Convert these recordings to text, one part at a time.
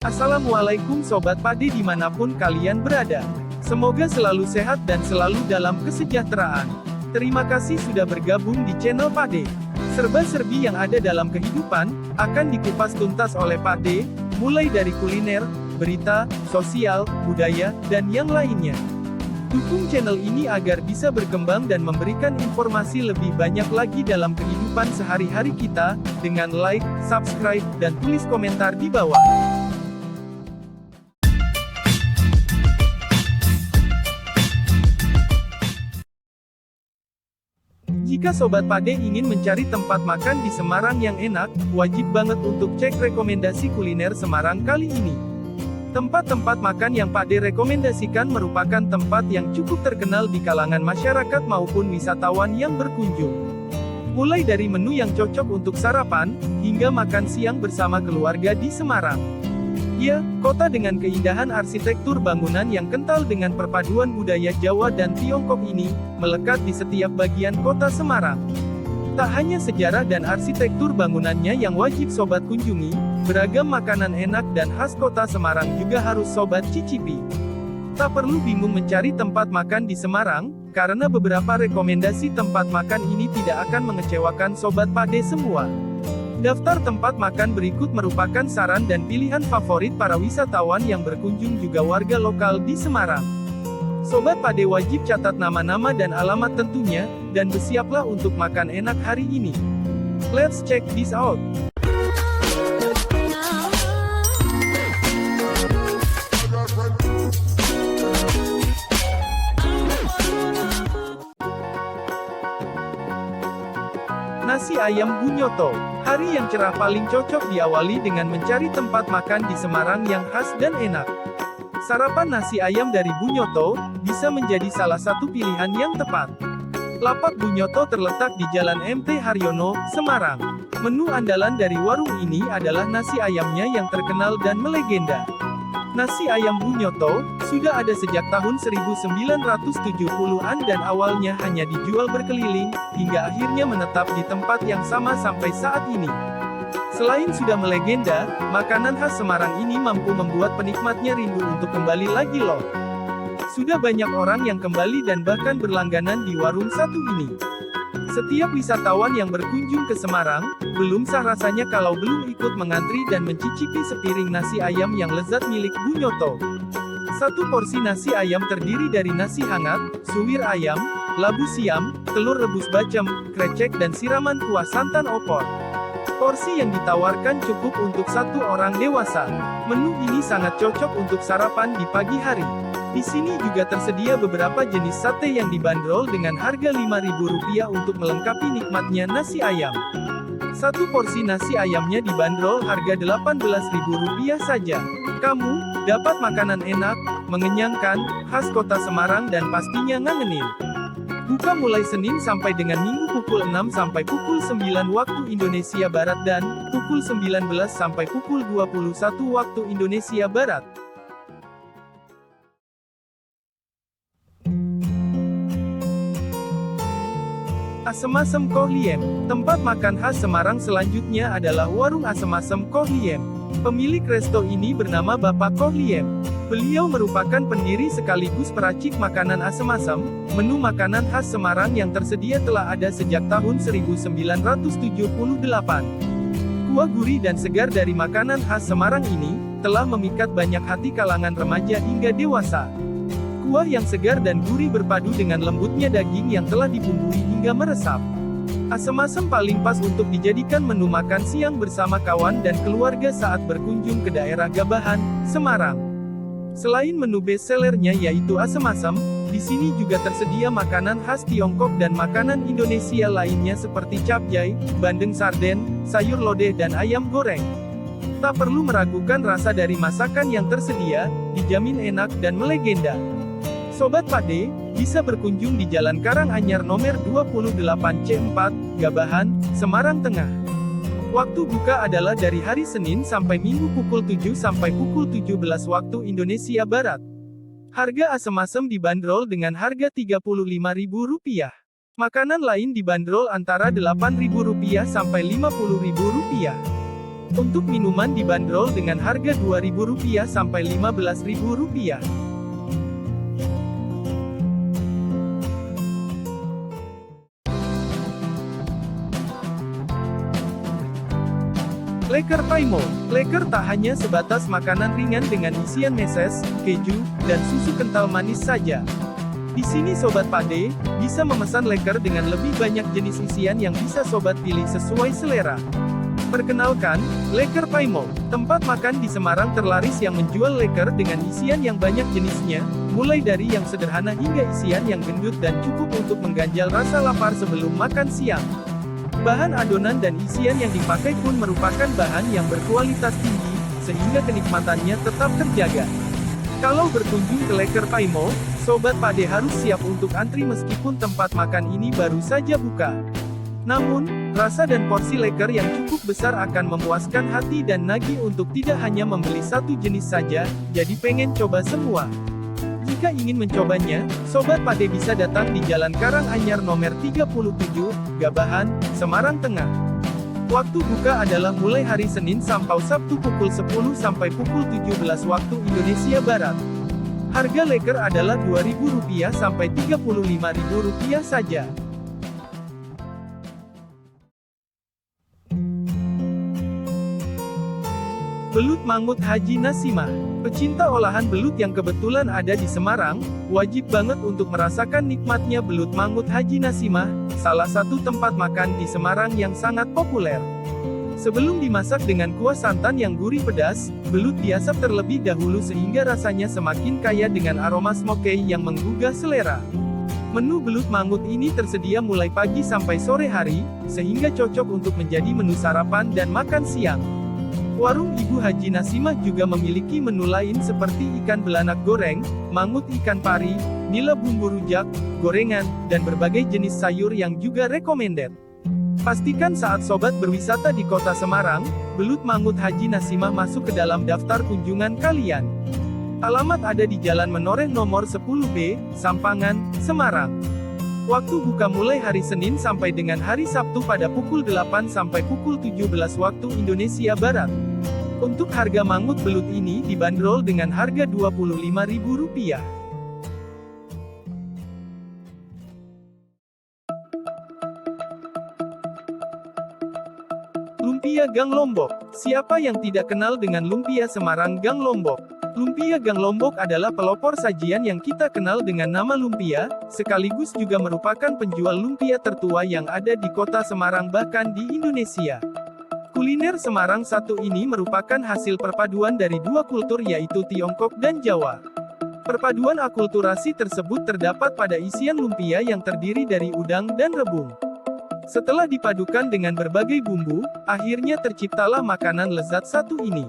Assalamualaikum Sobat Pade dimanapun kalian berada. Semoga selalu sehat dan selalu dalam kesejahteraan. Terima kasih sudah bergabung di channel Pade. Serba-serbi yang ada dalam kehidupan, akan dikupas tuntas oleh Pade, mulai dari kuliner, berita, sosial, budaya, dan yang lainnya. Dukung channel ini agar bisa berkembang dan memberikan informasi lebih banyak lagi dalam kehidupan sehari-hari kita, dengan like, subscribe, dan tulis komentar di bawah. Jika Sobat Pade ingin mencari tempat makan di Semarang yang enak, wajib banget untuk cek rekomendasi kuliner Semarang kali ini. Tempat-tempat makan yang Pade rekomendasikan merupakan tempat yang cukup terkenal di kalangan masyarakat maupun wisatawan yang berkunjung. Mulai dari menu yang cocok untuk sarapan, hingga makan siang bersama keluarga di Semarang. Ya, kota dengan keindahan arsitektur bangunan yang kental dengan perpaduan budaya Jawa dan Tiongkok ini, melekat di setiap bagian kota Semarang. Tak hanya sejarah dan arsitektur bangunannya yang wajib Sobat kunjungi, beragam makanan enak dan khas kota Semarang juga harus Sobat cicipi. Tak perlu bingung mencari tempat makan di Semarang, karena beberapa rekomendasi tempat makan ini tidak akan mengecewakan Sobat Pade semua. Daftar tempat makan berikut merupakan saran dan pilihan favorit para wisatawan yang berkunjung juga warga lokal di Semarang. Sobat Pade wajib catat nama-nama dan alamat tentunya, dan bersiaplah untuk makan enak hari ini. Let's check this out. Nasi ayam Bunyoto. Hari yang cerah paling cocok diawali dengan mencari tempat makan di Semarang yang khas dan enak. Sarapan nasi ayam dari Bunyoto bisa menjadi salah satu pilihan yang tepat. Lapak Bunyoto terletak di Jalan MT Haryono, Semarang. Menu andalan dari warung ini adalah nasi ayamnya yang terkenal dan melegenda. Nasi ayam Bunyoto sudah ada sejak tahun 1970-an dan awalnya hanya dijual berkeliling, hingga akhirnya menetap di tempat yang sama sampai saat ini. Selain sudah melegenda, makanan khas Semarang ini mampu membuat penikmatnya rindu untuk kembali lagi loh. Sudah banyak orang yang kembali dan bahkan berlangganan di warung satu ini. Setiap wisatawan yang berkunjung ke Semarang, belum sah rasanya kalau belum ikut mengantri dan mencicipi sepiring nasi ayam yang lezat milik Bunyoto. Satu porsi nasi ayam terdiri dari nasi hangat, suwir ayam, labu siam, telur rebus bacem, krecek dan siraman kuah santan opor. Porsi yang ditawarkan cukup untuk satu orang dewasa. Menu ini sangat cocok untuk sarapan di pagi hari. Di sini juga tersedia beberapa jenis sate yang dibanderol dengan harga Rp5.000 untuk melengkapi nikmatnya nasi ayam. Satu porsi nasi ayamnya dibanderol harga Rp18.000 saja. Kamu dapat makanan enak, mengenyangkan, khas kota Semarang dan pastinya ngangenin. Buka mulai Senin sampai dengan Minggu pukul 6 sampai pukul 9 waktu Indonesia Barat dan pukul 19 sampai pukul 21 waktu Indonesia Barat. Asem-asem Kohliem. Tempat makan khas Semarang selanjutnya adalah warung asem-asem Kohliem. Pemilik resto ini bernama Bapak Kohliem. Beliau merupakan pendiri sekaligus peracik makanan asem-asem. Menu makanan khas Semarang yang tersedia telah ada sejak tahun 1978. Kuah gurih dan segar dari makanan khas Semarang ini telah memikat banyak hati kalangan remaja hingga dewasa. Kuah yang segar dan gurih berpadu dengan lembutnya daging yang telah dibumbui hingga meresap. Asem-asem paling pas untuk dijadikan menu makan siang bersama kawan dan keluarga saat berkunjung ke daerah Gabahan, Semarang. Selain menu bestsellernya yaitu asem-asem, di sini juga tersedia makanan khas Tiongkok dan makanan Indonesia lainnya seperti capcay, bandeng sarden, sayur lodeh dan ayam goreng. Tak perlu meragukan rasa dari masakan yang tersedia, dijamin enak dan melegenda. Sobat Pade bisa berkunjung di Jalan Karanganyar nomor 28C4, Gabahan, Semarang Tengah. Waktu buka adalah dari hari Senin sampai Minggu pukul 7 sampai pukul 17 waktu Indonesia Barat. Harga asem-asem dibanderol dengan harga Rp35.000. Makanan lain dibanderol antara Rp8.000 sampai Rp50.000. Untuk minuman dibanderol dengan harga Rp2.000 sampai Rp15.000. Leker Paimo. Leker tak hanya sebatas makanan ringan dengan isian meses, keju, dan susu kental manis saja. Di sini Sobat Pade bisa memesan leker dengan lebih banyak jenis isian yang bisa Sobat pilih sesuai selera. Perkenalkan, Leker Paimo, tempat makan di Semarang terlaris yang menjual leker dengan isian yang banyak jenisnya, mulai dari yang sederhana hingga isian yang gendut dan cukup untuk mengganjal rasa lapar sebelum makan siang. Bahan adonan dan isian yang dipakai pun merupakan bahan yang berkualitas tinggi, sehingga kenikmatannya tetap terjaga. Kalau berkunjung ke Leker Paimo, Sobat Pade harus siap untuk antri meskipun tempat makan ini baru saja buka. Namun, rasa dan porsi leker yang cukup besar akan memuaskan hati dan nagih untuk tidak hanya membeli satu jenis saja, jadi pengen coba semua. Jika ingin mencobanya, Sobat Pade bisa datang di Jalan Karanganyar nomor 37, Gabahan, Semarang Tengah. Waktu buka adalah mulai hari Senin sampai Sabtu pukul 10 sampai pukul 17 waktu Indonesia Barat. Harga leker adalah Rp2.000 sampai Rp35.000 saja. Belut Mangut Haji Nasimah. Pecinta olahan belut yang kebetulan ada di Semarang, wajib banget untuk merasakan nikmatnya belut Mangut Haji Nasimah, salah satu tempat makan di Semarang yang sangat populer. Sebelum dimasak dengan kuah santan yang gurih pedas, belut diasap terlebih dahulu sehingga rasanya semakin kaya dengan aroma smoky yang menggugah selera. Menu belut mangut ini tersedia mulai pagi sampai sore hari, sehingga cocok untuk menjadi menu sarapan dan makan siang. Warung Ibu Haji Nasimah juga memiliki menu lain seperti ikan belanak goreng, mangut ikan pari, nila bumbu rujak, gorengan, dan berbagai jenis sayur yang juga recommended. Pastikan saat Sobat berwisata di kota Semarang, belut mangut Haji Nasimah masuk ke dalam daftar kunjungan kalian. Alamat ada di Jalan Menoreh nomor 10B, Sampangan, Semarang. Waktu buka mulai hari Senin sampai dengan hari Sabtu pada pukul 8 sampai pukul 17 waktu Indonesia Barat. Untuk harga mangut belut ini dibanderol dengan harga Rp25.000. Lumpia Gang Lombok. Siapa yang tidak kenal dengan lumpia Semarang Gang Lombok? Lumpia Gang Lombok adalah pelopor sajian yang kita kenal dengan nama lumpia, sekaligus juga merupakan penjual lumpia tertua yang ada di kota Semarang bahkan di Indonesia. Kuliner Semarang satu ini merupakan hasil perpaduan dari dua kultur yaitu Tiongkok dan Jawa. Perpaduan akulturasi tersebut terdapat pada isian lumpia yang terdiri dari udang dan rebung. Setelah dipadukan dengan berbagai bumbu, akhirnya terciptalah makanan lezat satu ini.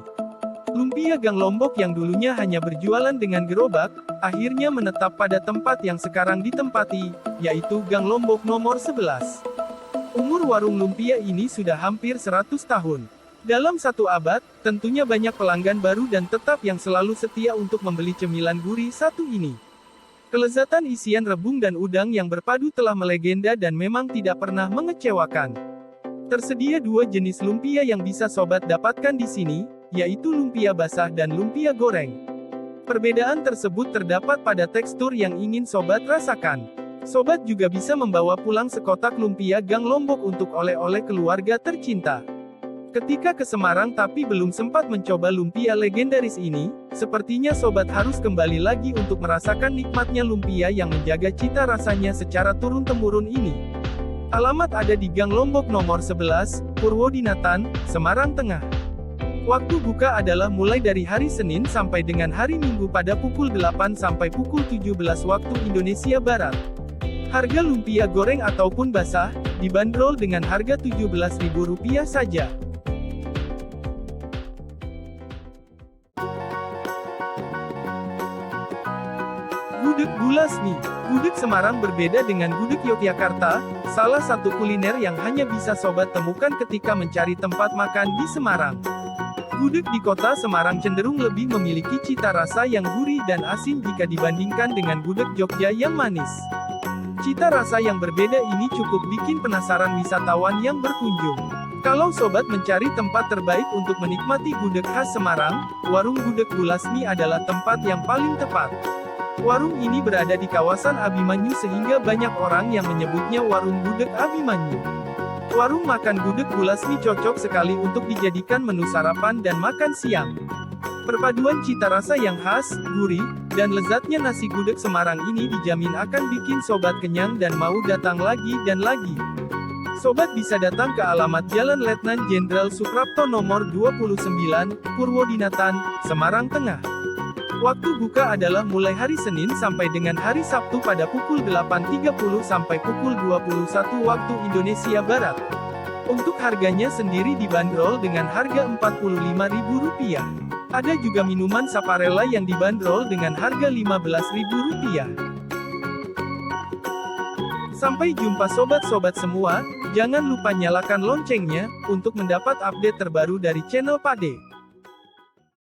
Lumpia Gang Lombok yang dulunya hanya berjualan dengan gerobak, akhirnya menetap pada tempat yang sekarang ditempati, yaitu Gang Lombok nomor 11. Umur warung lumpia ini sudah hampir 100 tahun. Dalam satu abad, tentunya banyak pelanggan baru dan tetap yang selalu setia untuk membeli cemilan gurih satu ini. Kelezatan isian rebung dan udang yang berpadu telah melegenda dan memang tidak pernah mengecewakan. Tersedia dua jenis lumpia yang bisa Sobat dapatkan di sini, yaitu lumpia basah dan lumpia goreng. Perbedaan tersebut terdapat pada tekstur yang ingin Sobat rasakan. Sobat juga bisa membawa pulang sekotak lumpia Gang Lombok untuk oleh-oleh keluarga tercinta. Ketika ke Semarang tapi belum sempat mencoba lumpia legendaris ini, sepertinya Sobat harus kembali lagi untuk merasakan nikmatnya lumpia yang menjaga cita rasanya secara turun-temurun ini. Alamat ada di Gang Lombok nomor 11, Purwodinatan, Semarang Tengah. Waktu buka adalah mulai dari hari Senin sampai dengan hari Minggu pada pukul 8 sampai pukul 17 waktu Indonesia Barat. Harga lumpia goreng ataupun basah, dibanderol dengan harga Rp17.000 saja. Gudeg Bulasmi. Gudeg Semarang berbeda dengan gudeg Yogyakarta, salah satu kuliner yang hanya bisa Sobat temukan ketika mencari tempat makan di Semarang. Gudeg di kota Semarang cenderung lebih memiliki cita rasa yang gurih dan asin jika dibandingkan dengan gudeg Jogja yang manis. Cita rasa yang berbeda ini cukup bikin penasaran wisatawan yang berkunjung. Kalau sobat mencari tempat terbaik untuk menikmati gudeg khas Semarang, warung gudeg Bu Lasmi adalah tempat yang paling tepat. Warung ini berada di kawasan Abimanyu sehingga banyak orang yang menyebutnya warung gudeg Abimanyu. Warung makan gudeg Bu Lasmi cocok sekali untuk dijadikan menu sarapan dan makan siang. Perpaduan cita rasa yang khas, gurih, dan lezatnya nasi gudeg Semarang ini dijamin akan bikin sobat kenyang dan mau datang lagi dan lagi. Sobat bisa datang ke alamat Jalan Letnan Jenderal Suprapto nomor 29, Purwodinatan, Semarang Tengah. Waktu buka adalah mulai hari Senin sampai dengan hari Sabtu pada pukul 8.30 sampai pukul 21 waktu Indonesia Barat. Untuk harganya sendiri dibanderol dengan harga Rp45.000. Ada juga minuman Saparella yang dibanderol dengan harga Rp15.000. Sampai jumpa sobat-sobat semua, jangan lupa nyalakan loncengnya, untuk mendapat update terbaru dari channel Pak D.